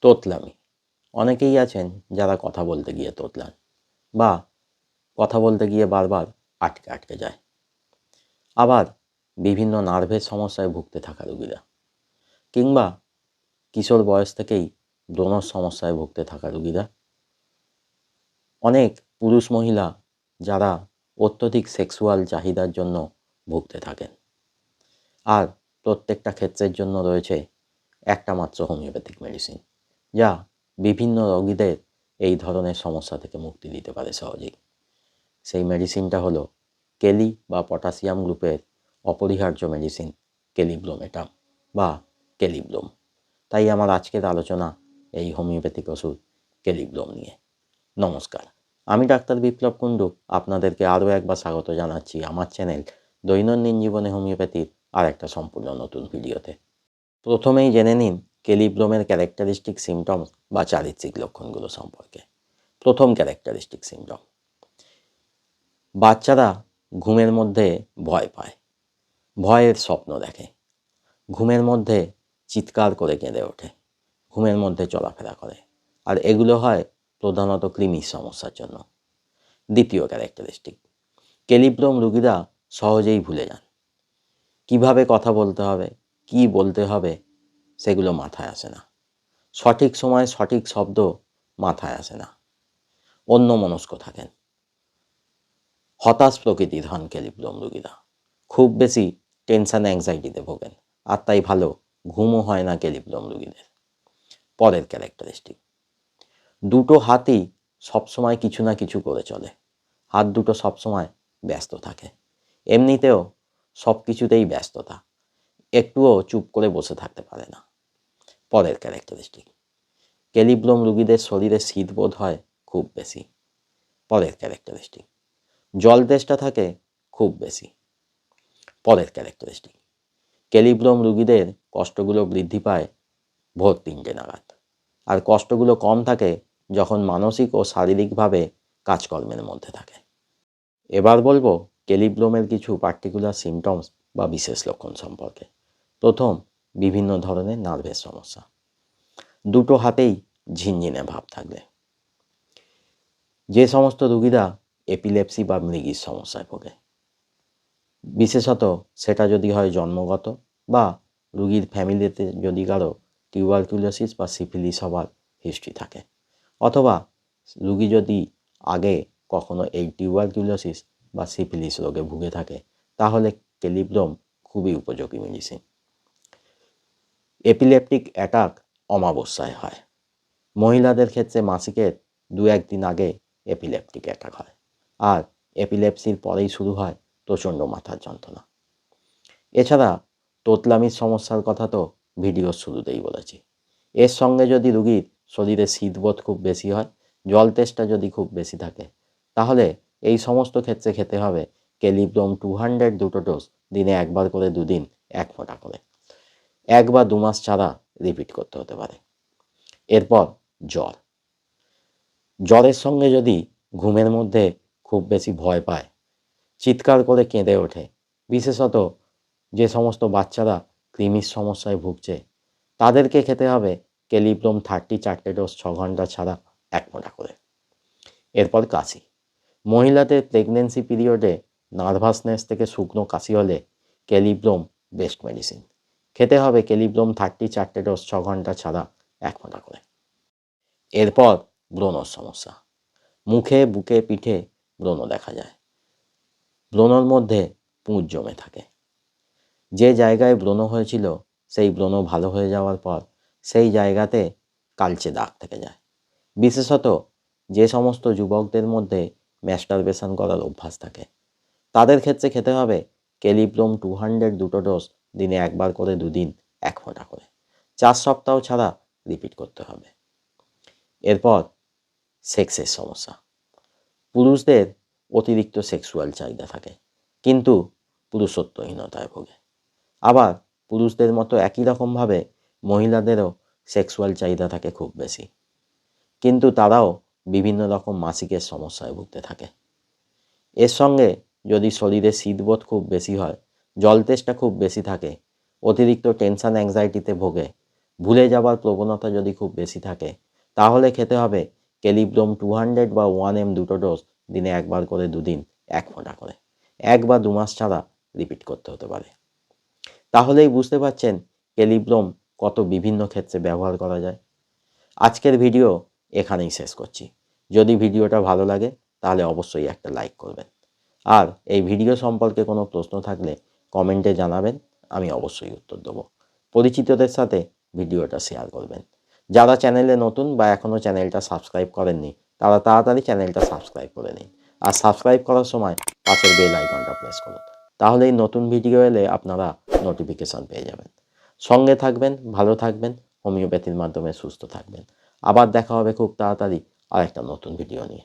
তোতলামি। অনেকেই আছেন যারা কথা বলতে গিয়ে তোতলান বা কথা বলতে গিয়ে বারবার আটকে আটকে যায়। আবার বিভিন্ন নার্ভের সমস্যায় ভুগতে থাকা রোগীরা, কিংবা কিশোর বয়স থেকেই ব্রণর সমস্যায় ভুগতে থাকা রোগীরা, অনেক পুরুষ মহিলা যারা অত্যধিক সেক্সুয়াল চাহিদার জন্য ভুগতে থাকেন। আর প্রত্যেকটা ক্ষেত্রের জন্য রয়েছে একটা মাত্র হোমিওপ্যাথিক মেডিসিন, যা বিভিন্ন রোগীদের এই ধরনের সমস্যা থেকে মুক্তি দিতে পারে সহজেই। সেই মেডিসিনটা হলো কেলি বা পটাশিয়াম গ্রুপের অপরিহার্য মেডিসিন কেলিব্রোমেটাম বা কেলিব্রোম। তাই আমার আজকের আলোচনা এই হোমিওপ্যাথিক ওষুধ কেলিব্রোম নিয়ে। নমস্কার, আমি ডাক্তার বিপ্লব কুণ্ডু আপনাদেরকে আরও একবার স্বাগত জানাচ্ছি আমার চ্যানেল দৈনন্দিন জীবনে হোমিওপ্যাথির আর একটা সম্পূর্ণ নতুন ভিডিওতে। প্রথমেই জেনে নিন কেলিব্রোমের ক্যারেক্টারিস্টিক সিমটমস বা চারিত্রিক লক্ষণগুলো সম্পর্কে। প্রথম ক্যারেক্টারিস্টিক সিমটম, বাচ্চারা ঘুমের মধ্যে ভয় পায়, ভয়ের স্বপ্ন দেখে, ঘুমের মধ্যে চিৎকার করে কেঁদে ওঠে, ঘুমের মধ্যে চলাফেরা করে, আর এগুলো হয় প্রধানত কৃমির সমস্যার জন্য। দ্বিতীয় ক্যারেক্টারিস্টিক, কেলিব্রোম রোগীরা সহজেই ভুলে যান। কিভাবে কথা বলতে হবে, কি বলতে হবে, সেগুলো মাথায় আসে না। সঠিক সময়ে সঠিক শব্দ মাথায় আসে না, অন্যমনস্ক থাকেন। হতাশ প্রকৃতির হন কেলিব্রোম রোগীরা, খুব বেশি টেনশন অ্যাংজাইটিতে ভোগেন, আর তাই ভালো ঘুমও হয় না কেলিব্রোম রোগীদের। পরের ক্যারেক্টারিস্টিক, দুটো হাতই সবসময় কিছু না কিছু করে চলে, হাত দুটো সবসময় ব্যস্ত থাকে, এমনিতেও সব কিছুতেই ব্যস্ততা, একটুও চুপ করে বসে থাকতে পারে না। পরের ক্যারেক্টারিস্টিক, কেলিব্রোম রোগীদের শরীরে শীতবোধ হয় খুব বেশি। পরের ক্যারেক্টারিস্টিক, জল তেষ্টা থাকে খুব বেশি। পরের ক্যারেক্টারিস্টিক, কেলিব্রোম রোগীদের কষ্টগুলো বৃদ্ধি পায় ভোর 3টে নাগাদ, আর কষ্টগুলো কম থাকে যখন মানসিক ও শারীরিকভাবে কাজকর্মের মধ্যে থাকে। এবার বলবো কেলিব্রোমের কিছু পার্টিকুলার সিমটমস বা বিশেষ লক্ষণ সম্পর্কে। প্রথম, বিভিন্ন ধরনের নার্ভের সমস্যা, দুটো হাতেই ঝিনঝিনে ভাব থাকলে। যে সমস্ত রোগীরা এপিলেপসি বা মৃগীর সমস্যায় ভোগে, বিশেষত সেটা যদি হয় জন্মগত বা রোগীর ফ্যামিলিতে যদি কারো টিউবারকুলোসিস বা সিফিলিস হবার হিস্ট্রি থাকে, অথবা রোগী যদি আগে কখনো এই টিউবারকুলোসিস বা সিফিলিস রোগে ভুগে থাকে, তাহলে কেলিব্রোম খুবই উপযোগী মেডিসিন। এপিলেপটিক অ্যাটাক অমাবস্যায় হয়, মহিলাদের ক্ষেত্রে মাসিকের 2-1 দিন আগে এপিলেপটিক অ্যাটাক হয়, আর এপিলেপসির পরেই শুরু হয় প্রচণ্ড মাথার যন্ত্রণা। এছাড়া তোতলামির সমস্যার কথা তো ভিডিওর শুরুতেই বলেছি। এর সঙ্গে যদি রোগীর শরীরে শীতবোধ খুব বেশি হয়, জল তেষ্টা যদি খুব বেশি থাকে, তাহলে এই সমস্ত ক্ষেত্রে খেতে হবে কেলিব্রোম 200 দুটো ডোজ, দিনে একবার করে 2 দিন 1 ফোঁটা করে, 1 বা 2 মাস ছাড়া রিপিট করতে হতে পারে। এরপর জ্বর, জ্বরের সঙ্গে যদি ঘুমের মধ্যে খুব বেশি ভয় পায়, চিৎকার করে কেঁদে ওঠে, বিশেষত যে সমস্ত বাচ্চারা কৃমির সমস্যায় ভুগছে, তাদেরকে খেতে হবে কেলিব্রোম 4টে ডোজ 6 ঘন্টা ছাড়া 1 ফোঁটা করে। এরপর কাশি, মহিলাদের প্রেগনেন্সি পিরিয়ডে নার্ভাসনেস থেকে শুকনো কাশি হলে কেলিব্রোম বেস্ট মেডিসিন, খেতে হবে কেলিব্রোম 4টে ডোজ 6 ঘন্টা ছাড়া 1 ফোঁটা করে। এরপর ব্রণর সমস্যা, মুখে, বুকে, পিঠে ব্রণ দেখা যায়, ব্রণর মধ্যে পুঁজ জমে থাকে, যে জায়গায় ব্রণ হয়েছিল সেই ব্রণ ভালো হয়ে যাওয়ার পর সেই জায়গাতে কালচে দাগ থেকে যায়। বিশেষত যে সমস্ত যুবকদের মধ্যে ম্যাস্টারবেশন করার অভ্যাস থাকে, তাদের ক্ষেত্রে খেতে হবে কেলিব্রোম 200 দুটো ডোজ, দিনে একবার করে 2 দিন 1 ফোঁটা করে, 4 সপ্তাহ ছাড়া রিপিট করতে হবে। এরপর সেক্সের সমস্যা, পুরুষদের অতিরিক্ত সেক্সুয়াল চাহিদা থাকে, কিন্তু পুরুষত্বহীনতায় ভোগে। আবার পুরুষদের মতো একই রকমভাবে মহিলাদেরও সেক্সুয়াল চাহিদা থাকে খুব বেশি, কিন্তু তারাও বিভিন্ন রকম মাসিকের সমস্যায় ভুগতে থাকে। এর সঙ্গে যদি শরীরে শীতবোধ খুব বেশি হয়, জল তেষ্টা খুব বেশি থাকে, অতিরিক্ত টেনশন অ্যাংজাইটিতে ভোগে, ভুলে যাবার প্রবণতা যদি খুব বেশি থাকে তাহলে খেতে হবে কেলিব্রোম 200 বা 1 mg দুটো ডোজ দিনে একবার করে 2 দিন 1 ফোঁটা করে 1 বা 2 মাস ছাড়া রিপিট করতে হতে পারে। তাহলেই বুঝতে পারছেন কেলিব্রোম কত বিভিন্ন ক্ষেত্রে ব্যবহার করা যায়। আজকের ভিডিও এখানেই শেষ করছি। যদি ভিডিওটা ভালো লাগে তাহলে অবশ্যই একটা লাইক করবেন, আর এই ভিডিও সম্পর্কে কোনো প্রশ্ন থাকলে কমেন্টে জানাবেন, আমি অবশ্যই উত্তর দেবো। পরিচিতদের সাথে ভিডিওটা শেয়ার করবেন। যারা চ্যানেলে নতুন বা এখনও চ্যানেলটা সাবস্ক্রাইব করেননি তারা তাড়াতাড়ি চ্যানেলটা সাবস্ক্রাইব করে নিন, আর সাবস্ক্রাইব করার সময় পাশের বেল আইকনটা প্রেস করুন, তাহলেই নতুন ভিডিও এলে আপনারা নোটিফিকেশন পেয়ে যাবেন। সঙ্গে থাকবেন, ভালো থাকবেন, হোমিওপ্যাথির মাধ্যমে সুস্থ থাকবেন। আবার দেখা হবে খুব তাড়াতাড়ি আরেকটা নতুন ভিডিও নিয়ে।